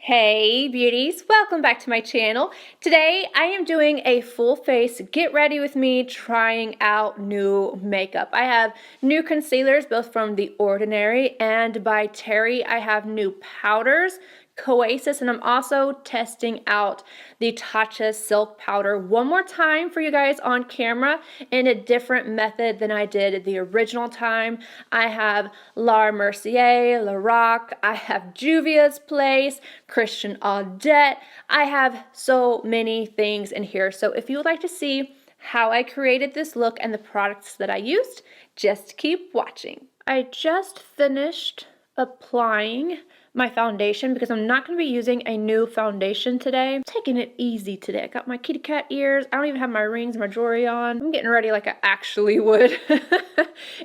Hey beauties, welcome back to my channel. Today I am doing a full face get ready with me trying out new makeup. I have new concealers both from The Ordinary and by Terry. I have new powders, KOSAS, and I'm also testing out the Tatcha Silk Powder one more time for you guys on camera in a different method than I did the original time. I have Mercier, Lorac, I have JUVIA'S Place, Christian Audette. I have so many things in here. So if you would like to see how I created this look and the products that I used, just keep watching. I just finished applying my foundation because I'm not going to be using a new foundation today. I'm taking it easy today. I got my kitty cat ears. I don't even have my rings, my jewelry on. I'm getting ready like I actually would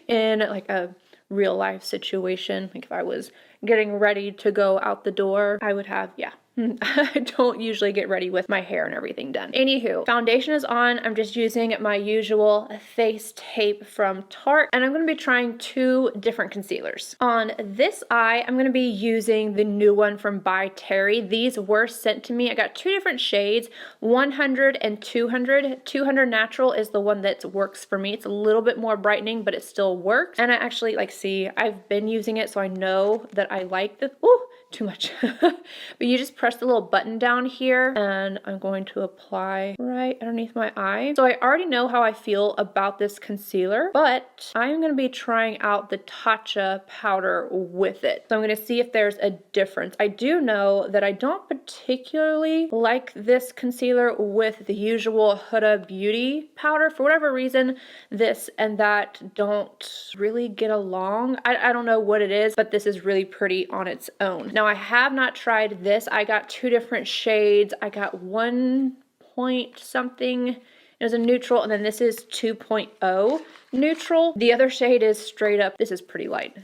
in like a real life situation. Like if I was getting ready to go out the door, I would have, yeah. I don't usually get ready with my hair and everything done. Anywho, foundation is on. I'm just using my usual face tape from Tarte, and I'm going to be trying two different concealers. On this eye, I'm going to be using the new one from by Terry. These were sent to me. I got two different shades, 100 and 200. 200 natural is the one that works for me. It's a little bit more brightening, but it still works. And I actually see, I've been using it, so I know that I like this. Ooh, too much. But you just press the little button down here, and I'm going to apply right underneath my eye. So I already know how I feel about this concealer, but I'm going to be trying out the Tatcha powder with it. So I'm going to see if there's a difference. I do know that I don't particularly like this concealer with the usual Huda beauty powder. For whatever reason, this and that don't really get along. I don't know what it is, but this is really pretty on its own. Now I have not tried this. I got two different shades. I got 1 point something. It was a neutral, and then this is 2.0 neutral. The other shade is straight up. This is pretty light,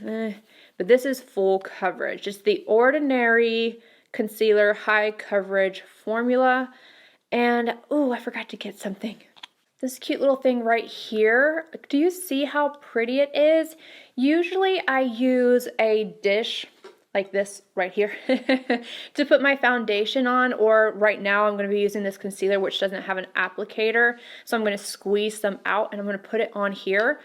but this is full coverage. Just The Ordinary concealer high coverage formula. And oh, I forgot to get something. This cute little thing right here. Do you see how pretty it is? Usually I use a dish like this right here to put my foundation on, or right now I'm going to be using this concealer which doesn't have an applicator, so I'm going to squeeze some out and I'm going to put it on here.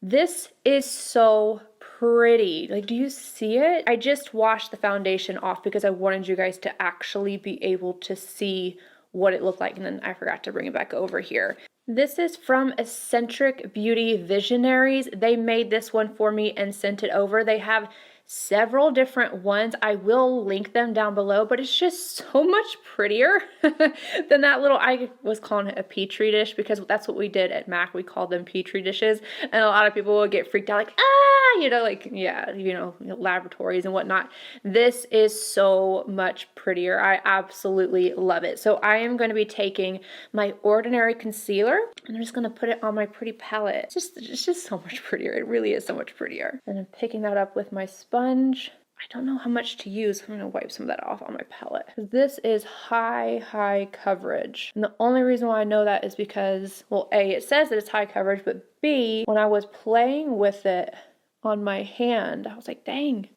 This is so pretty. Like, do you see it? I just washed the foundation off because I wanted you guys to actually be able to see what it looked like, and then I forgot to bring it back over here. This is from Eccentric Beauty Visionaries. They made this one for me and sent it over. They have several different ones. I will link them down below, but it's just so much prettier than that little, I was calling it a petri dish because that's what we did at MAC. We called them petri dishes, and a lot of people will get freaked out like, ah, you know, like, yeah, you know, laboratories and whatnot. This is so much prettier. I absolutely love it. So I am going to be taking my Ordinary concealer and I'm just going to put it on my pretty palette. It's just so much prettier. It really is so much prettier. And I'm picking that up with my sponge. I don't know how much to use. I'm going to wipe some of that off on my palette. This is high coverage. And the only reason why I know that is because, well, A, it says that it's high coverage, but B, when I was playing with it on my hand, I was like, dang,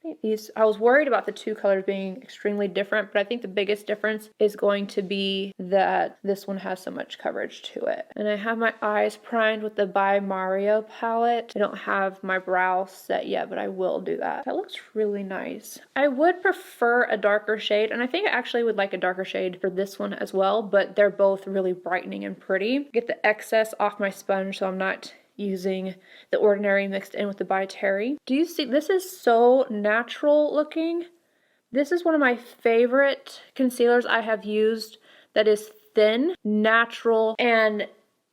I was worried about the two colors being extremely different, but I think the biggest difference is going to be that this one has so much coverage to it. And I have my eyes primed with the By Mario palette. I don't have my brow set yet, but I will do that. That looks really nice. I would prefer a darker shade, and I think I actually would like a darker shade for this one as well, but they're both really brightening and pretty. Get the excess off my sponge so I'm not using The Ordinary mixed in with the By Terry. Do you see? This is so natural looking. This is one of my favorite concealers I have used that is thin, natural, and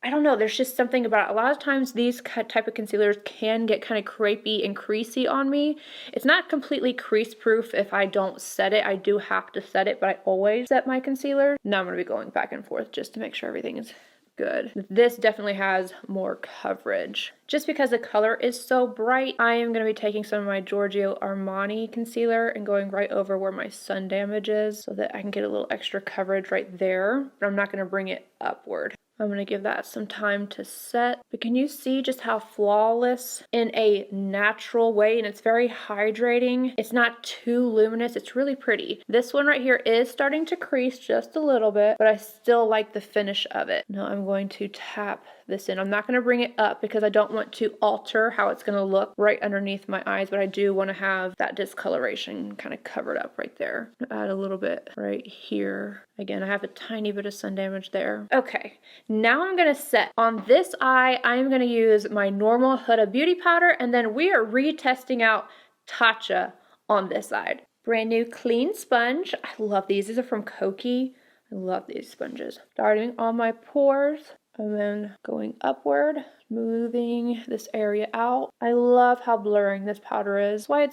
I don't know, there's just something about it. A lot of times these type of concealers can get kind of crepey and creasy on me. It's not completely crease proof if I don't set it. I do have to set it, but I always set my concealer. Now I'm going to be going back and forth just to make sure everything is good. This definitely has more coverage. Just because the color is so bright, I am going to be taking some of my Giorgio Armani concealer and going right over where my sun damage is so that I can get a little extra coverage right there, but I'm not going to bring it upward. I'm going to give that some time to set. But can you see just how flawless in a natural way? And it's very hydrating. It's not too luminous. It's really pretty. This one right here is starting to crease just a little bit, but I still like the finish of it. Now I'm going to tap this in. I'm not going to bring it up because I don't want to alter how it's going to look right underneath my eyes, but I do want to have that discoloration kind of covered up right there. Add a little bit right here. Again, I have a tiny bit of sun damage there. Okay, now I'm going to set. On this eye, I'm going to use my normal Huda Beauty powder, and then we are retesting out Tatcha on this side. Brand new clean sponge. I love these. These are from Koki. I love these sponges. Starting on my pores and then going upward, moving this area out. I love how blurring this powder is. That's why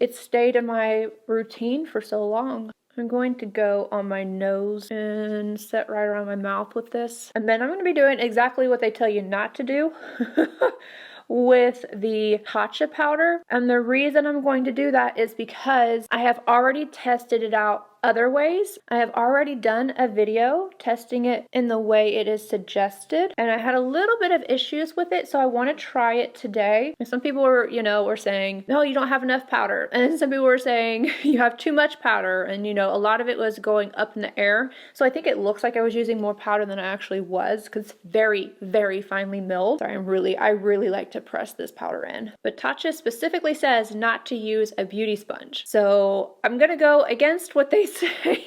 it's stayed in my routine for so long. I'm going to go on my nose and set right around my mouth with this. And then I'm going to be doing exactly what they tell you not to do with the Tatcha powder. And the reason I'm going to do that is because I have already tested it out other ways. I have already done a video testing it in the way it is suggested, and I had a little bit of issues with it, so I want to try it today. And some people were, were saying, no, you don't have enough powder. And some people were saying you have too much powder, and a lot of it was going up in the air. So I think it looks like I was using more powder than I actually was, because it's very, very finely milled. Sorry, I really like to press this powder in. But Tatcha specifically says not to use a beauty sponge. So I'm gonna go against what they say,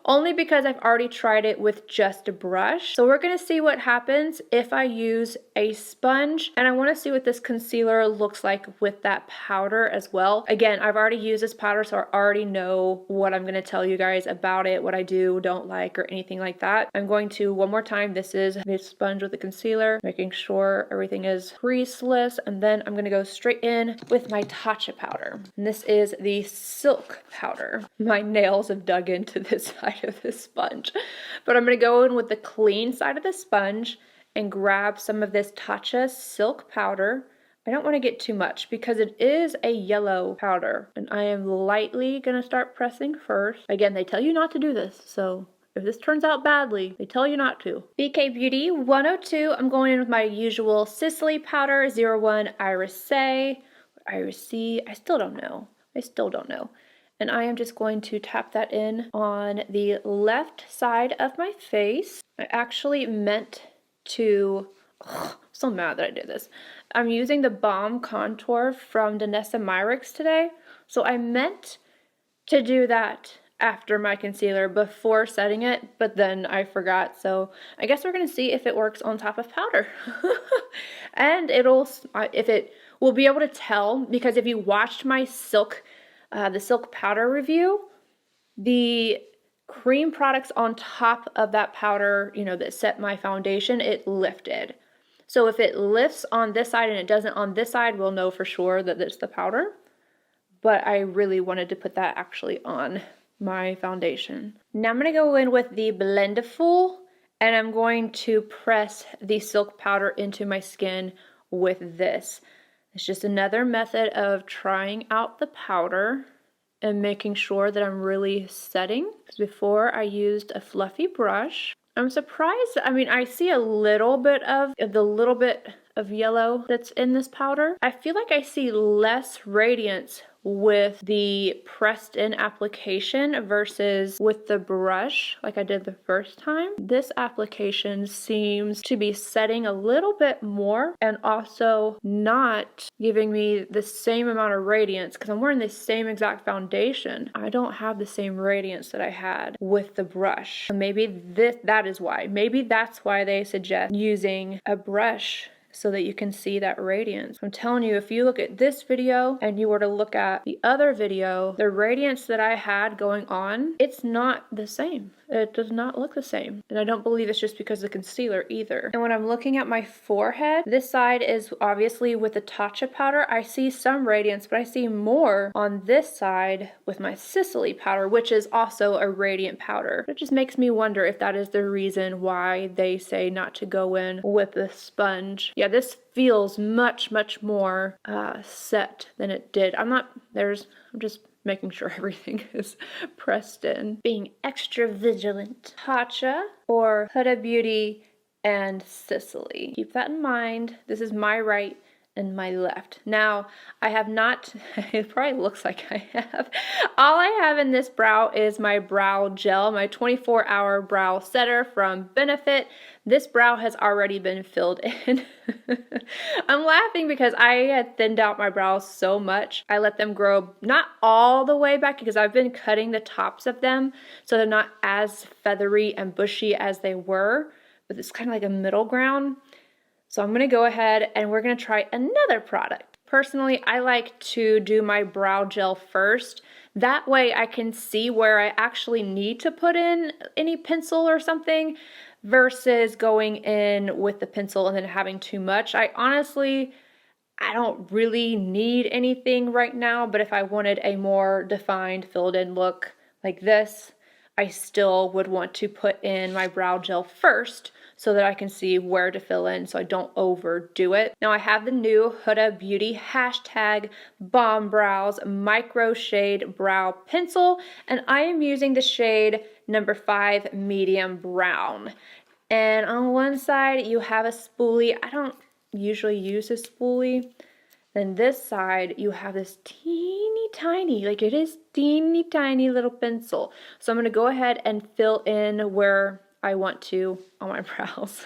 only because I've already tried it with just a brush. So we're gonna see what happens if I use a sponge, and I want to see what this concealer looks like with that powder as well. Again, I've already used this powder, so I already know what I'm gonna tell you guys about it, what I do, don't like, or anything like that. I'm going to, one more time, this is the sponge with the concealer, making sure everything is creaseless, and then I'm gonna go straight in with my Tatcha powder. And this is the Silk powder. My nails have dug into this side of this sponge, but I'm going to go in with the clean side of the sponge and grab some of this Tatcha Silk powder. I don't want to get too much because it is a yellow powder, and I am lightly going to start pressing first. Again, they tell you not to do this, so if this turns out badly, they tell you not to. BK Beauty 102, I'm going in with my usual SISLEY powder, 01 IRISEE, I still don't know. And I am just going to tap that in on the left side of my face. I actually meant to, I'm so mad that I did this. I'm using the Balm contour from Danessa Myricks today. So I meant to do that after my concealer before setting it, but then I forgot. So I guess we're gonna see if it works on top of powder. And we'll be able to tell, because if you watched my the Silk powder review, the cream products on top of that powder, that set my foundation, it lifted. So if it lifts on this side and it doesn't on this side, we'll know for sure that it's the powder. But I really wanted to put that actually on my foundation. Now I'm going to go in with the Blendiful, and I'm going to press the Silk powder into my skin with this. It's just another method of trying out the powder and making sure that I'm really setting. Before I used a fluffy brush. I'm surprised, I see a little bit of yellow that's in this powder. I feel like I see less radiance with the pressed in application versus with the brush like I did the first time. This application seems to be setting a little bit more and also not giving me the same amount of radiance, because I'm wearing the same exact foundation. I don't have the same radiance that I had with the brush. Maybe that is why. Maybe that's why they suggest using a brush, so that you can see that radiance. I'm telling you, if you look at this video and you were to look at the other video, the radiance that I had going on, it's not the same. It does not look the same. And I don't believe it's just because of the concealer either. And when I'm looking at my forehead, this side is obviously with the Tatcha powder. I see some radiance, but I see more on this side with my SISLEY powder, which is also a radiant powder. It just makes me wonder if that is the reason why they say not to go in with the sponge. Yeah, this feels much, much more set than it did. I'm just making sure everything is pressed in. Being extra vigilant. Tatcha or Huda Beauty and SISLEY. Keep that in mind. This is my right and my left. Now, I have not, it probably looks like I have. All I have in this brow is my brow gel, my 24-hour brow setter from Benefit. This brow has already been filled in. I'm laughing because I had thinned out my brows so much. I let them grow not all the way back because I've been cutting the tops of them so they're not as feathery and bushy as they were, but it's kind of like a middle ground. So I'm going to go ahead and we're going to try another product. Personally, I like to do my brow gel first. That way I can see where I actually need to put in any pencil or something versus going in with the pencil and then having too much. I don't really need anything right now, but if I wanted a more defined filled in look like this, I still would want to put in my brow gel first so that I can see where to fill in so I don't overdo it. Now I have the new Huda Beauty #Balm Brows Micro Shade Brow Pencil, and I am using the shade number 5 Medium Brown. And on one side you have a spoolie. I don't usually use a spoolie. Then this side, you have this teeny tiny, like it is teeny tiny little pencil. So I'm going to go ahead and fill in where I want to on my brows.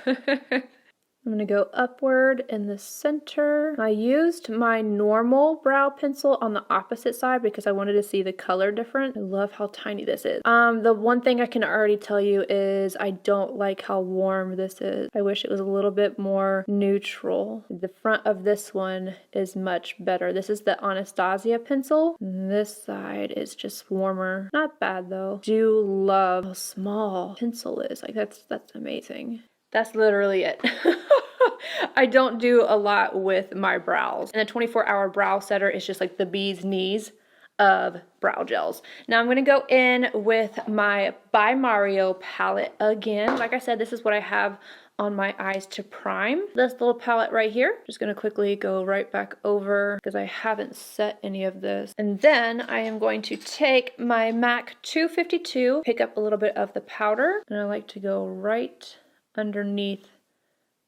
I'm going to go upward in the center. I used my normal brow pencil on the opposite side because I wanted to see the color different. I love how tiny this is. The one thing I can already tell you is I don't like how warm this is. I wish it was a little bit more neutral. The front of this one is much better. This is the Anastasia pencil. And this side is just warmer. Not bad though. Do love how small pencil is. Like that's amazing. That's literally it. I don't do a lot with my brows. And the 24-hour brow setter is just like the bee's knees of brow gels. Now I'm going to go in with my By Mario palette again. Like I said, this is what I have on my eyes to prime. This little palette right here. Just going to quickly go right back over because I haven't set any of this. And then I am going to take my MAC 252, pick up a little bit of the powder, and I like to go right underneath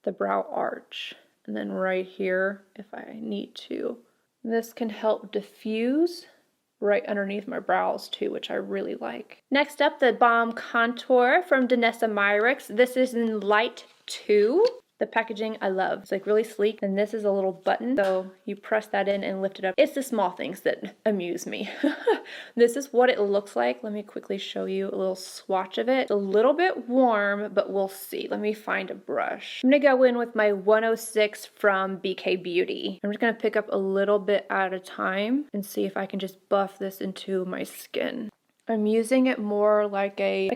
the brow arch and then right here if I need to. This can help diffuse right underneath my brows too, which I really like. Next up, the Balm Contour from Danessa Myricks. This is in Light 2. The packaging I love. It's like really sleek, and this is a little button, so you press that in and lift it up. It's the small things that amuse me. This is what it looks like. Let me quickly show you a little swatch of it. It's a little bit warm, but we'll see. Let me find a brush. I'm gonna go in with my 106 from BK Beauty. I'm just gonna pick up a little bit at a time and see if I can just buff this into my skin. I'm using it more like a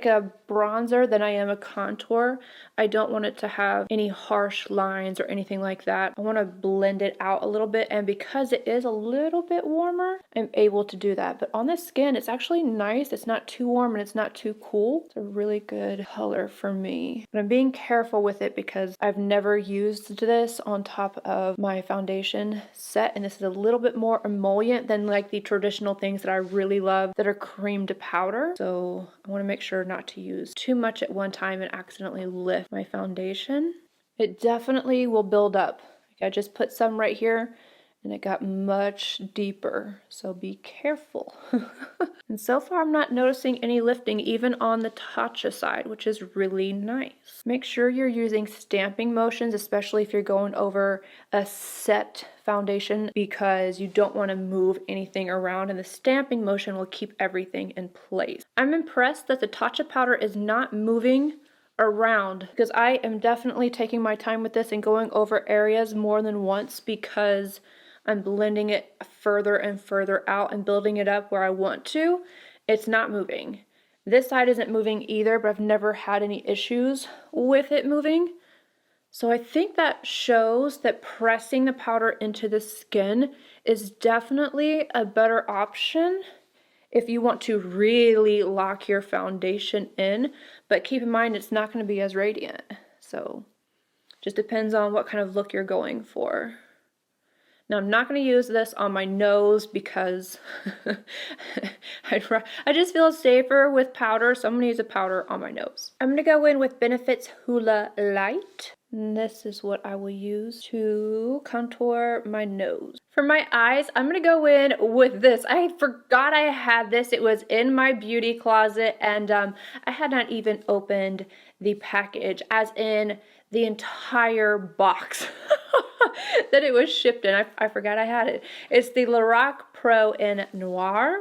bronzer than I am a contour. I don't want it to have any harsh lines or anything like that. I want to blend it out a little bit, and because it is a little bit warmer, I'm able to do that. But on the skin, it's actually nice. It's not too warm and it's not too cool. It's a really good color for me. But I'm being careful with it because I've never used this on top of my foundation set, and this is a little bit more emollient than like the traditional things that I really love that are cream to powder. So I want to make sure not to use too much at one time and accidentally lift my foundation. It definitely will build up. I just put some right here and it got much deeper, so be careful. And so far I'm not noticing any lifting even on the Tatcha side, which is really nice. Make sure you're using stamping motions, especially if you're going over a set foundation, because you don't want to move anything around, and the stamping motion will keep everything in place. I'm impressed that the Tatcha powder is not moving around because I am definitely taking my time with this and going over areas more than once because I'm blending it further and further out and building it up where I want to. It's not moving. This side isn't moving either, but I've never had any issues with it moving. So I think that shows that pressing the powder into the skin is definitely a better option if you want to really lock your foundation in. But keep in mind, it's not going to be as radiant. So just depends on what kind of look you're going for. Now I'm not going to use this on my nose because I just feel safer with powder, so I'm going to use a powder on my nose. I'm going to go in with Benefit's Hula Light. And this is what I will use to contour my nose. For my eyes, I'm going to go in with this. I forgot I had this. It was in my beauty closet, and I had not even opened the package, as in the entire box that it was shipped in. I forgot I had it. It's the Lorac Pro in Noir.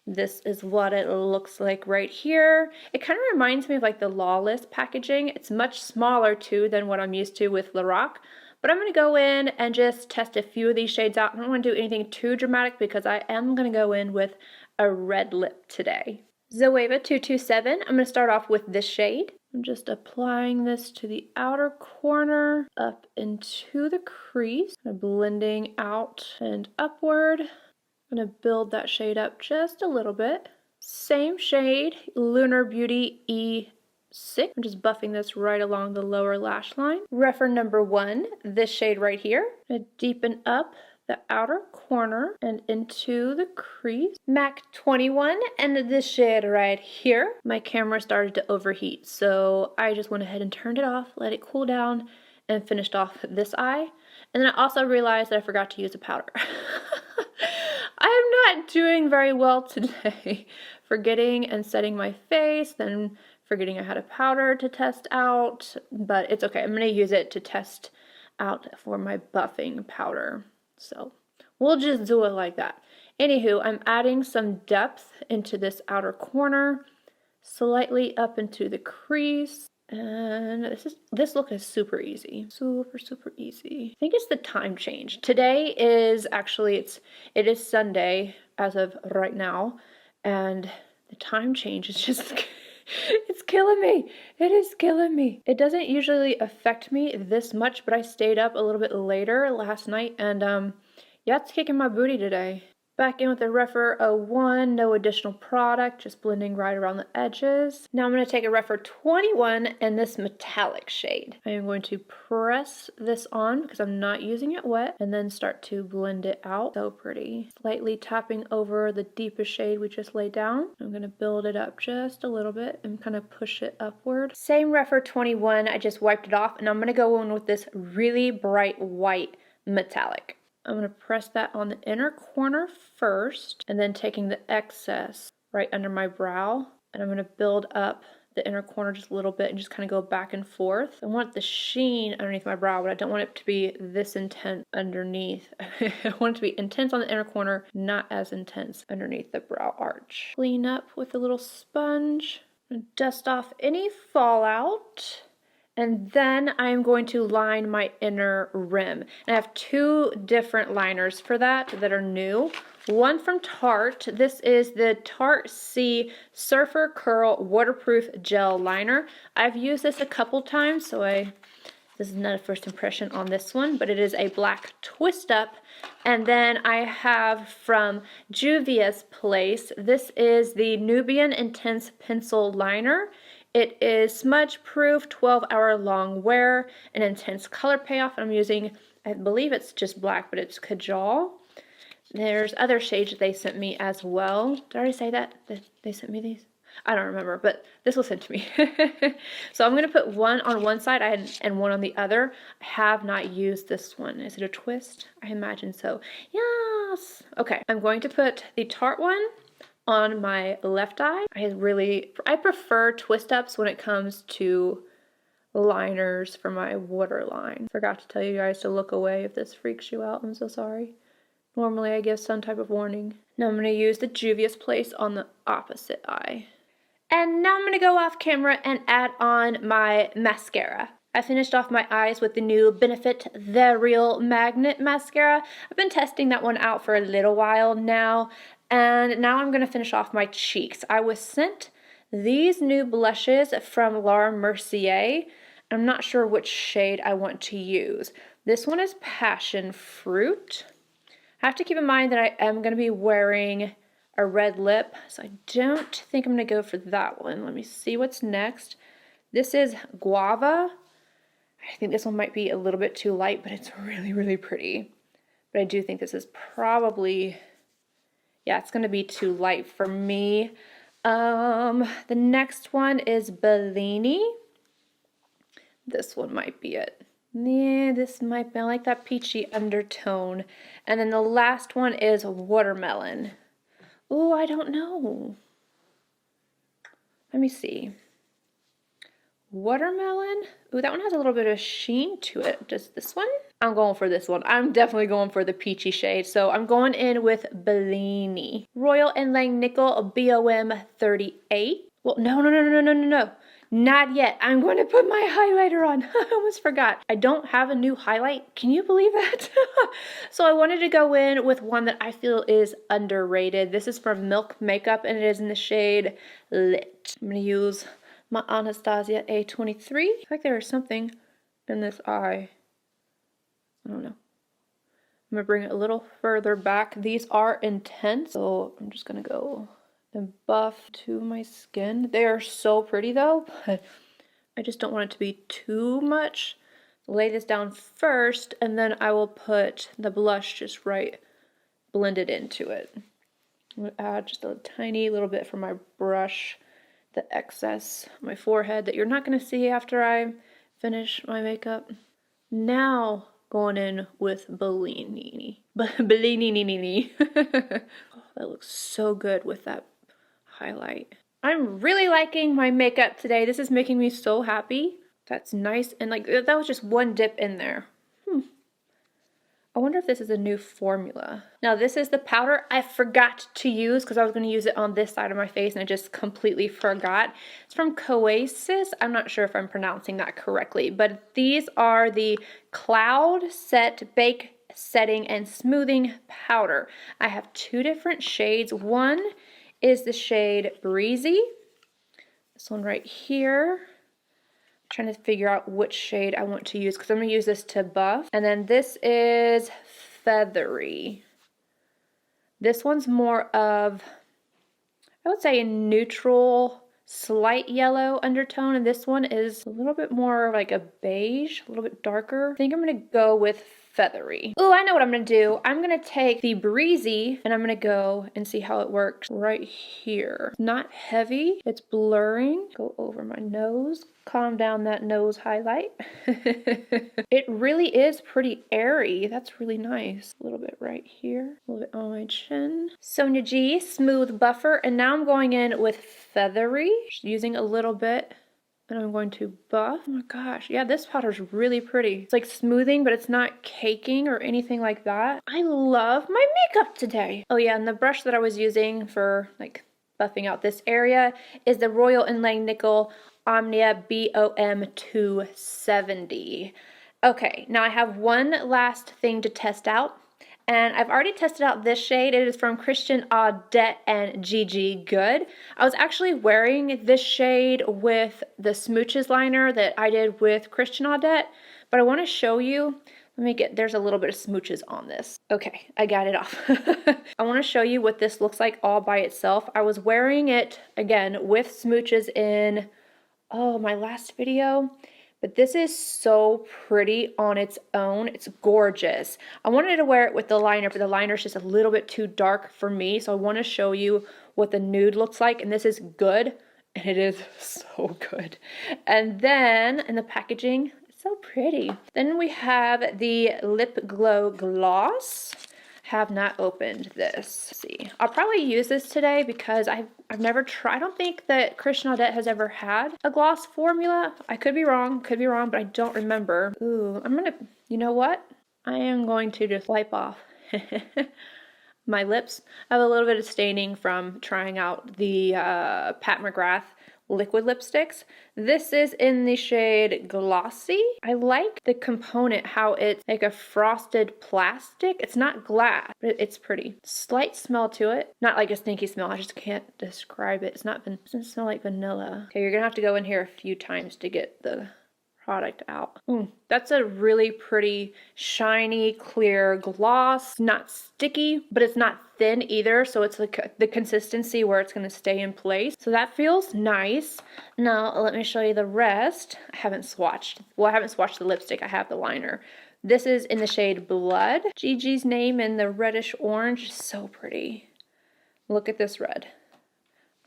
This is what it looks like right here. It kind of reminds me of like the Lawless packaging. It's much smaller too than what I'm used to with Lorac. But I'm going to go in and just test a few of these shades out. I don't want to do anything too dramatic because I am going to go in with a red lip today. Zoeva 227. I'm going to start off with this shade. I'm just applying this to the outer corner, up into the crease, blending out and upward. I'm going to build that shade up just a little bit. Same shade, Lunar Beauty E6. I'm just buffing this right along the lower lash line. Reference number 1, this shade right here. I'm going to deepen up the outer corner and into the crease. MAC 21 and this shade right here. My camera started to overheat, so I just went ahead and turned it off, let it cool down, and finished off this eye. And then I also realized that I forgot to use a powder. I am not doing very well today. Forgetting and setting my face, then forgetting I had a powder to test out, but it's okay. I'm going to use it to test out for my buffing powder. So we'll just do it like that. Anywho, I'm adding some depth into this outer corner, slightly up into the crease. And this look is super easy. Super easy. I think it's the time change. Today is actually, it is Sunday as of right now. And the time change is just, it's killing me. It is killing me. It doesn't usually affect me this much, but I stayed up a little bit later last night. And yeah, it's kicking my booty today. Back in with the Refer 01, no additional product, just blending right around the edges. Now I'm going to take a Refer 21 and this metallic shade. I am going to press this on because I'm not using it wet, and then start to blend it out. So pretty. Slightly tapping over the deepest shade we just laid down. I'm going to build it up just a little bit and kind of push it upward. Same Refer 21, I just wiped it off, and I'm going to go in with this really bright white metallic. I'm going to press that on the inner corner first, and then taking the excess right under my brow, and I'm going to build up the inner corner just a little bit and just kind of go back and forth. I want the sheen underneath my brow, but I don't want it to be this intense underneath. I want it to be intense on the inner corner, not as intense underneath the brow arch. Clean up with a little sponge, and dust off any fallout. And then I'm going to line my inner rim. And I have 2 different liners for that are new. One from Tarte. This is the Tarte C Surfer Curl Waterproof Gel Liner. I've used this a couple times, so this is not a first impression on this one, but it is a black twist up. And then I have from JUVIA'S place, this is the Nubian Intense Pencil Liner. It is smudge proof, 12-hour long wear, an intense color payoff. I'm using, I believe it's just black, but it's Kajal. There's other shades that they sent me as well. Did I already say that they sent me these? I don't remember, but this was sent to me. So I'm going to put one on one side and one on the other. I have not used this one. Is it a twist? I imagine so. Yes. Okay, I'm going to put the Tarte one on my left eye. I prefer twist ups when it comes to liners for my waterline. Forgot to tell you guys to look away if this freaks you out. I'm so sorry. Normally I give some type of warning. Now I'm going to use the JUVIA'S place on the opposite eye. And now I'm going to go off camera and add on my mascara. I finished off my eyes with the new Benefit The Real Magnet Mascara. I've been testing that one out for a little while now. And now I'm going to finish off my cheeks. I was sent these new blushes from Laura Mercier. I'm not sure which shade I want to use. This one is Passion Fruit. I have to keep in mind that I am going to be wearing a red lip, so I don't think I'm going to go for that one. Let me see what's next. This is Guava. I think this one might be a little bit too light, but it's really, really pretty. But I do think this is probably, yeah, it's going to be too light for me. The next one is BELLINI. This one might be it. Yeah, this might be, I like that peachy undertone. And then the last one is watermelon. Oh, I don't know. Let me see. Watermelon. Ooh, that one has a little bit of sheen to it. Does this one? I'm going for this one. I'm definitely going for the peachy shade. So I'm going in with BELLINI. Royal Inlaying Nickel BOM 38. Well, no. Not yet. I'm going to put my highlighter on. I almost forgot. I don't have a new highlight. Can you believe that? So I wanted to go in with one that I feel is underrated. This is from Milk Makeup and it is in the shade Lit. I'm going to use my Anastasia A23. I feel like there is something in this eye. I don't know. I'm going to bring it a little further back. These are intense, so I'm just going to go and buff to my skin. They are so pretty though, but I just don't want it to be too much. Lay this down first, and then I will put the blush just right blended into it. I'm going to add just a tiny little bit from my brush, the excess on my forehead that you're not going to see after I finish my makeup. Now going in with BELLINI. BELLINI. Oh, that looks so good with that highlight. I'm really liking my makeup today. This is making me so happy. That's nice. And like, that was just one dip in there. I wonder if this is a new formula. Now this is the powder I forgot to use because I was going to use it on this side of my face and I just completely forgot. It's from KOSAS. I'm not sure if I'm pronouncing that correctly, but these are the Cloud Set Bake Setting and Smoothing Powder. I have two different shades. One is the shade Breezy. This one right here. I'm trying to figure out which shade I want to use because I'm going to use this to buff. And then this is Feathery. This one's more of, I would say, a neutral, slight yellow undertone. And this one is a little bit more like a beige, a little bit darker. I think I'm going to go with Feathery. Oh, I know what I'm going to do. I'm going to take the Breezy and I'm going to go and see how it works right here. It's not heavy. It's blurring. Go over my nose. Calm down that nose highlight. It really is pretty airy. That's really nice. A little bit right here. A little bit on my chin. Sonia G Smooth Buffer. And now I'm going in with Feathery. Just using a little bit. And I'm going to buff. Oh my gosh. Yeah, this powder is really pretty. It's like smoothing, but it's not caking or anything like that. I love my makeup today. Oh yeah, and the brush that I was using for like buffing out this area is the Royal Inlaying Nickel Omnia BOM 270. Okay, now I have one last thing to test out. And I've already tested out this shade. It is from Christian Audette and Gigi Goode. I was actually wearing this shade with the Smooches liner that I did with Christian Audette, but I want to show you. Let me get, there's a little bit of smooches on this. Okay, I got it off. I want to show you what this looks like all by itself. I was wearing it, again, with smooches in, my last video. But this is so pretty on its own. It's gorgeous. I wanted to wear it with the liner, but the liner is just a little bit too dark for me. So I want to show you what the nude looks like. And this is good. And it is so good. And then in the packaging, it's so pretty. Then we have the Lip Glow Gloss. Have not opened this. Let's see. I'll probably use this today because I've never tried. I don't think that Christian Audette has ever had a gloss formula. I could be wrong, but I don't remember. Ooh, I'm gonna, you know what? I am going to just wipe off my lips. I have a little bit of staining from trying out the Pat McGrath liquid lipsticks. This is in the shade Glossy. I like the component, how it's like a frosted plastic. It's not glass, but it's pretty. Slight smell to it. Not like a stinky smell. I just can't describe it. It doesn't smell like vanilla. Okay, you're gonna have to go in here a few times to get the product out. That's a really pretty shiny clear gloss. Not sticky, but it's not thin either, so it's like the consistency where it's going to stay in place. So that feels nice. Now let me show you the rest. I haven't swatched the lipstick. I have the liner. This is in the shade Blood. Gigi's name in the reddish orange. So pretty. Look at this red.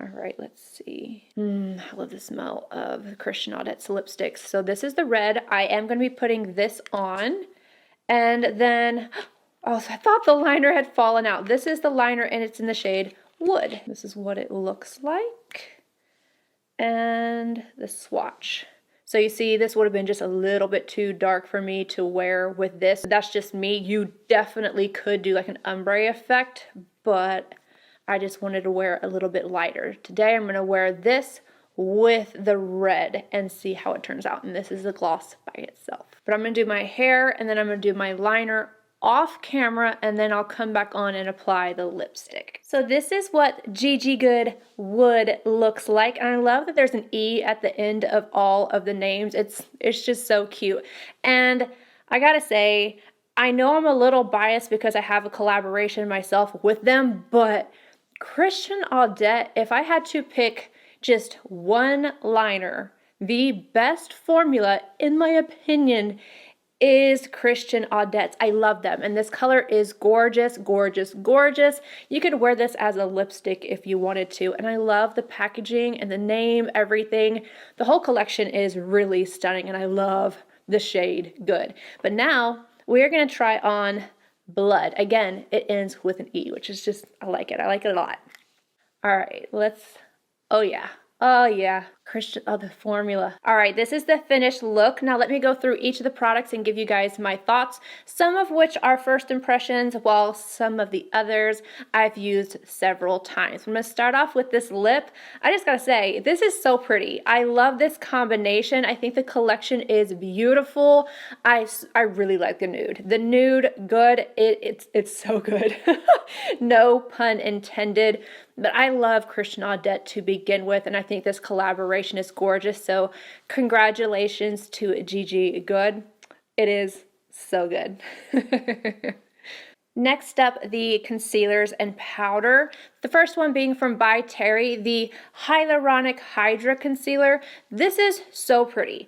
All right, let's see. I love the smell of Christian Audette's lipsticks. So this is the red. I am going to be putting this on. And then, oh, so I thought the liner had fallen out. This is the liner and it's in the shade Wood. This is what it looks like. And the swatch. So you see, this would have been just a little bit too dark for me to wear with this. That's just me. You definitely could do like an ombre effect, but I just wanted to wear a little bit lighter. Today I'm going to wear this with the red and see how it turns out. And this is the gloss by itself. But I'm going to do my hair and then I'm going to do my liner off camera and then I'll come back on and apply the lipstick. So this is what Gigi Goode Wood looks like. And I love that there's an E at the end of all of the names. It's just so cute. And I gotta say, I know I'm a little biased because I have a collaboration myself with them, but Christian Audette, if I had to pick just one liner, the best formula, in my opinion, is Christian Audette's. I love them. And this color is gorgeous, gorgeous, gorgeous. You could wear this as a lipstick if you wanted to. And I love the packaging and the name, everything. The whole collection is really stunning and I love the shade Good. But now we're going to try on Blood. Again, it ends with an E, which is just, I like it. I like it a lot. All right, oh yeah. Oh yeah, Christian, the formula. All right, this is the finished look. Now let me go through each of the products and give you guys my thoughts, some of which are first impressions, while some of the others I've used several times. I'm gonna start off with this lip. I just gotta say, this is so pretty. I love this combination. I think the collection is beautiful. I really like the nude. The nude, good, it's so good. No pun intended. But I love Christian Audette to begin with, and I think this collaboration is gorgeous. So congratulations to Gigi Goode. It is so good. Next up, the concealers and powder. The first one being from By Terry, the Hyaluronic Hydra concealer. This is so pretty.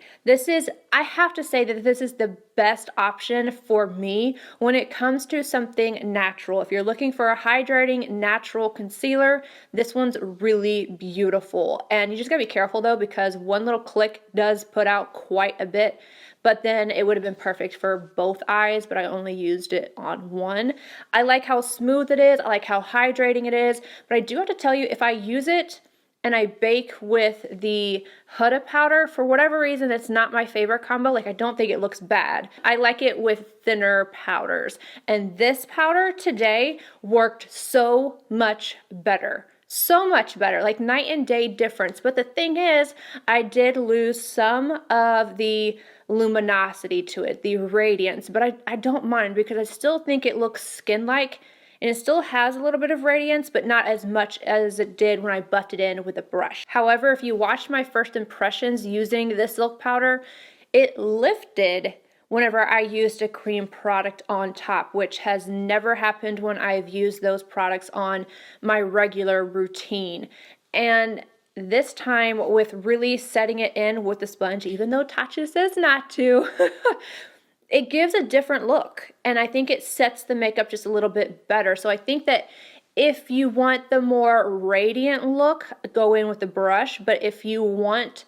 I have to say that this is the best option for me when it comes to something natural. If you're looking for a hydrating natural concealer, this one's really beautiful. And you just gotta be careful though, because one little click does put out quite a bit. But then it would have been perfect for both eyes, but I only used it on one. I like how smooth it is. I like how hydrating it is. But I do have to tell you, if I use it and I bake with the Huda powder, for whatever reason, it's not my favorite combo. Like, I don't think it looks bad. I like it with thinner powders. And this powder today worked so much better. So much better, like night and day difference. But the thing is, I did lose some of the luminosity to it, the radiance, but I don't mind because I still think it looks skin-like and it still has a little bit of radiance, but not as much as it did when I buffed it in with a brush. However, if you watch my first impressions using this silk powder, it lifted whenever I used a cream product on top, which has never happened when I've used those products on my regular routine. And this time with really setting it in with the sponge, even though Tatcha says not to, it gives a different look. And I think it sets the makeup just a little bit better. So I think that if you want the more radiant look, go in with the brush. But if you want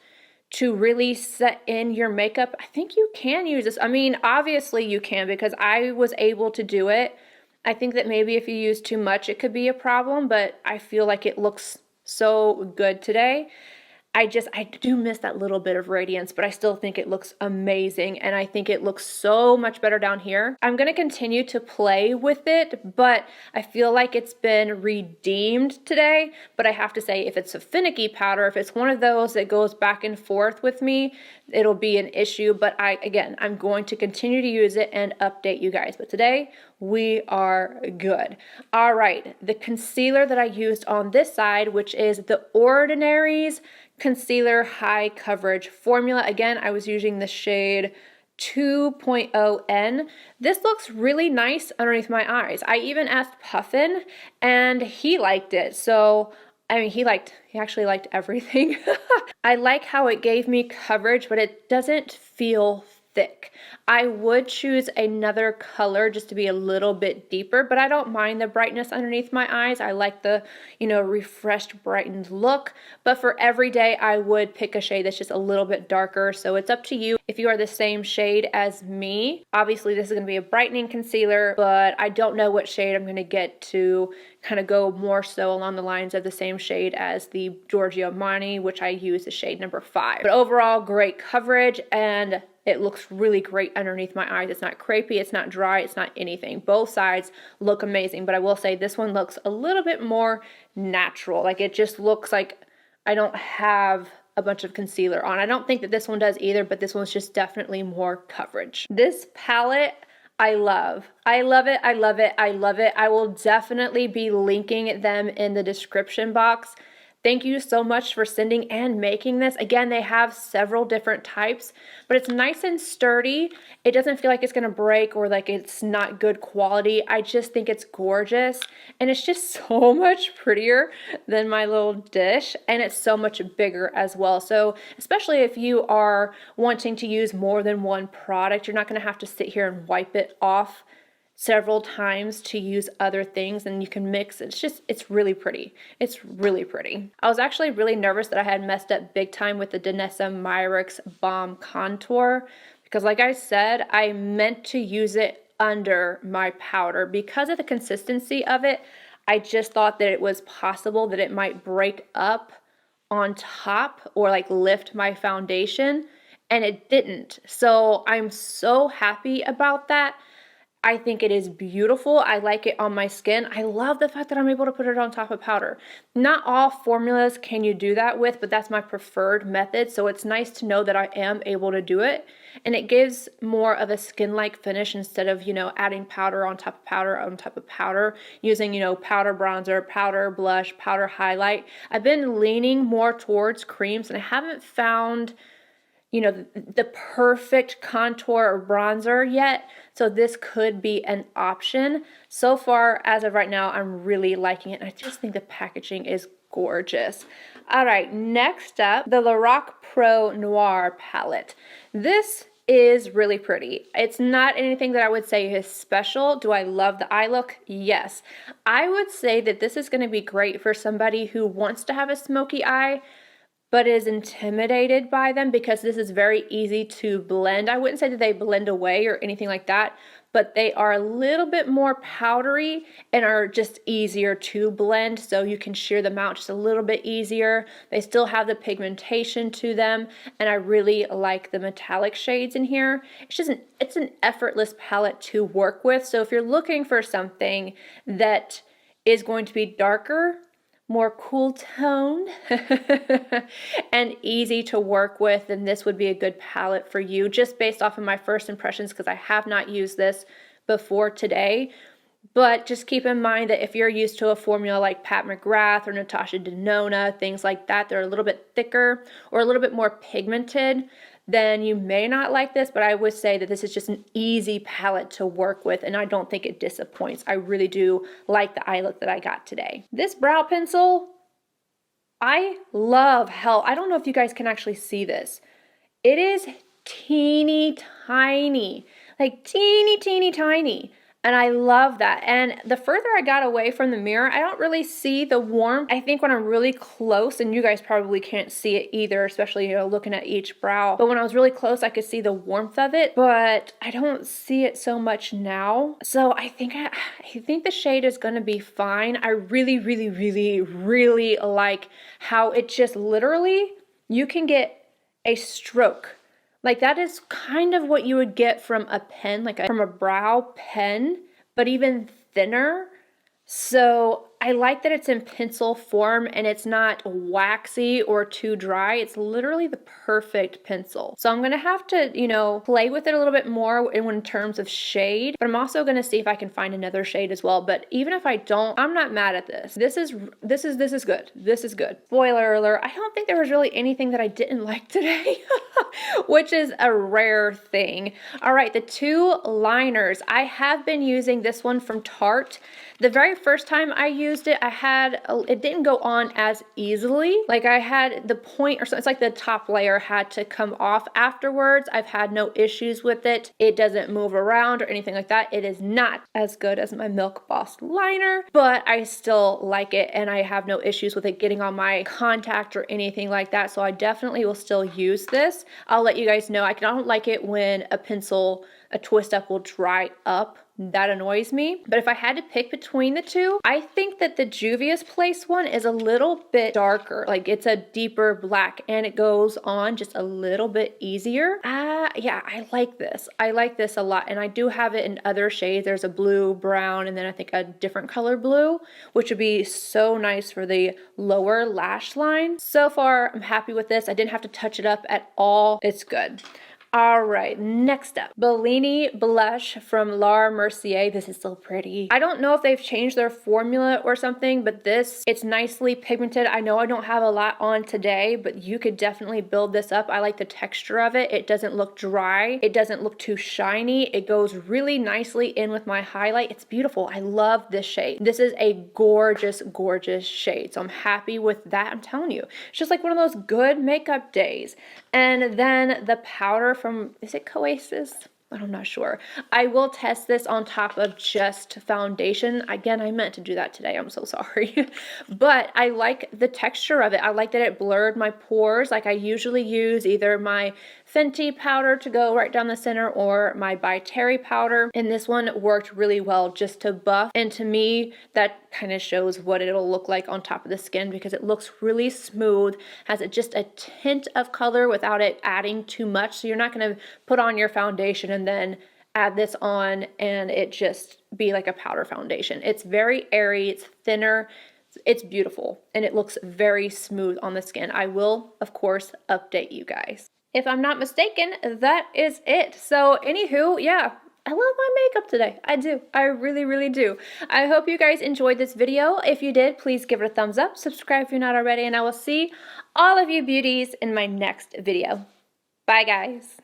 to really set in your makeup, I think you can use this. I mean, obviously you can because I was able to do it. I think that maybe if you use too much, it could be a problem, but I feel like it looks so good today. I do miss that little bit of radiance, but I still think it looks amazing, and I think it looks so much better down here. I'm going to continue to play with it, but I feel like it's been redeemed today. But I have to say, if it's a finicky powder, if it's one of those that goes back and forth with me, it'll be an issue. But I'm going to continue to use it and update you guys. But today, we are good. All right, the concealer that I used on this side, which is the Ordinaries Concealer High Coverage Formula. Again, I was using the shade 2.0N. This looks really nice underneath my eyes. I even asked Puffin and he liked it. So, I mean, he actually liked everything. I like how it gave me coverage, but it doesn't feel thick. I would choose another color just to be a little bit deeper, but I don't mind the brightness underneath my eyes. I like the, refreshed, brightened look. But for every day, I would pick a shade that's just a little bit darker. So it's up to you. If you are the same shade as me, obviously this is going to be a brightening concealer, but I don't know what shade I'm going to get to kind of go more so along the lines of the same shade as the Giorgio Armani, which I use the shade number 5. But overall, great coverage, and it looks really great underneath my eyes. It's not crepey, it's not dry, it's not anything. Both sides look amazing, but I will say this one looks a little bit more natural. Like, it just looks like I don't have a bunch of concealer on. I don't think that this one does either, but this one's just definitely more coverage. This palette, I love. I love it, I love it, I love it. I will definitely be linking them in the description box. Thank you so much for sending and making this. Again, they have several different types, but it's nice and sturdy. It doesn't feel like it's gonna break or like it's not good quality. I just think it's gorgeous, and it's just so much prettier than my little dish, and it's so much bigger as well. So especially if you are wanting to use more than one product, you're not gonna have to sit here and wipe it off several times to use other things, and you can mix. It's really pretty. It's really pretty. I was actually really nervous that I had messed up big time with the Danessa Myricks Balm Contour, because like I said, I meant to use it under my powder. Because of the consistency of it, I just thought that it was possible that it might break up on top or like lift my foundation, and it didn't. So I'm so happy about that. I think it is beautiful. I like it on my skin. I love the fact that I'm able to put it on top of powder. Not all formulas can you do that with, but that's my preferred method. So it's nice to know that I am able to do it. And it gives more of a skin-like finish instead of, adding powder on top of powder on top of powder, using, powder bronzer, powder blush, powder highlight. I've been leaning more towards creams, and I haven't found the perfect contour or bronzer yet, so this could be an option. So far, as of right now, I'm really liking it, and I just think the packaging is gorgeous. All right, next up, the Lorac Pro Noir palette. This is really pretty. It's not anything that I would say is special. Do I love the eye look? Yes. I would say that this is going to be great for somebody who wants to have a smoky eye, but is intimidated by them, because this is very easy to blend. I wouldn't say that they blend away or anything like that, but they are a little bit more powdery and are just easier to blend, so you can shear them out just a little bit easier. They still have the pigmentation to them, and I really like the metallic shades in here. It's an effortless palette to work with, so if you're looking for something that is going to be darker, more cool toned and easy to work with, then this would be a good palette for you, just based off of my first impressions, because I have not used this before today. But just keep in mind that if you're used to a formula like Pat McGrath or Natasha Denona, things like that, they're a little bit thicker or a little bit more pigmented, then you may not like this, but I would say that this is just an easy palette to work with, and I don't think it disappoints. I really do like the eye look that I got today. This brow pencil, I love how, I don't know if you guys can actually see this. It is teeny tiny, like teeny, teeny tiny. And I love that. And the further I got away from the mirror, I don't really see the warmth. I think when I'm really close, and you guys probably can't see it either, especially, looking at each brow. But when I was really close, I could see the warmth of it, but I don't see it so much now. So I think the shade is gonna be fine. I really, really, really, really like how it just literally, you can get a stroke. Like, that is kind of what you would get from a pen, from a brow pen, but even thinner. So I like that it's in pencil form and it's not waxy or too dry. It's literally the perfect pencil. So I'm gonna have to, play with it a little bit more in terms of shade, but I'm also gonna see if I can find another shade as well. But even if I don't, I'm not mad at this. This is good. This is good. Spoiler alert, I don't think there was really anything that I didn't like today, which is a rare thing. All right, the two liners. I have been using this one from Tarte. The very first time I used used it, it didn't go on as easily. Like I had the point or something, it's like the top layer had to come off afterwards. I've had no issues with it. It doesn't move around or anything like that. It is not as good as my Milk Boss liner, but I still like it and I have no issues with it getting on my contact or anything like that. So I definitely will still use this. I'll let you guys know. I don't like it when a twist up will dry up. That annoys me. But if I had to pick between the two, I think that the Juvia's Place one is a little bit darker. Like it's a deeper black and it goes on just a little bit easier. Yeah, I like this. I like this a lot. And I do have it in other shades. There's a blue, brown, and then I think a different color blue, which would be so nice for the lower lash line. So far, I'm happy with this. I didn't have to touch it up at all. It's good. All right, next up, Bellini blush from La Mercier. This is so pretty. I don't know if they've changed their formula or something, but it's nicely pigmented. I know I don't have a lot on today, but you could definitely build this up. I like the texture of it. It doesn't look dry. It doesn't look too shiny. It goes really nicely in with my highlight. It's beautiful. I love this shade. This is a gorgeous, gorgeous shade. So I'm happy with that. I'm telling you, it's just like one of those good makeup days. And then the powder from, is it KOSAS? I'm not sure. I will test this on top of just foundation. Again, I meant to do that today. I'm so sorry. But I like the texture of it. I like that it blurred my pores. Like I usually use either my Fenty powder to go right down the center or my By Terry powder. And this one worked really well just to buff. And to me, that kind of shows what it'll look like on top of the skin because it looks really smooth. Has just a tint of color without it adding too much. So you're not going to put on your foundation and then add this on and it just be like a powder foundation. It's very airy, it's thinner, it's beautiful, and it looks very smooth on the skin. I will, of course, update you guys. If I'm not mistaken, that is it. So anywho, yeah, I love my makeup today. I do. I really, really do. I hope you guys enjoyed this video. If you did, please give it a thumbs up, subscribe if you're not already, and I will see all of you beauties in my next video. Bye, guys.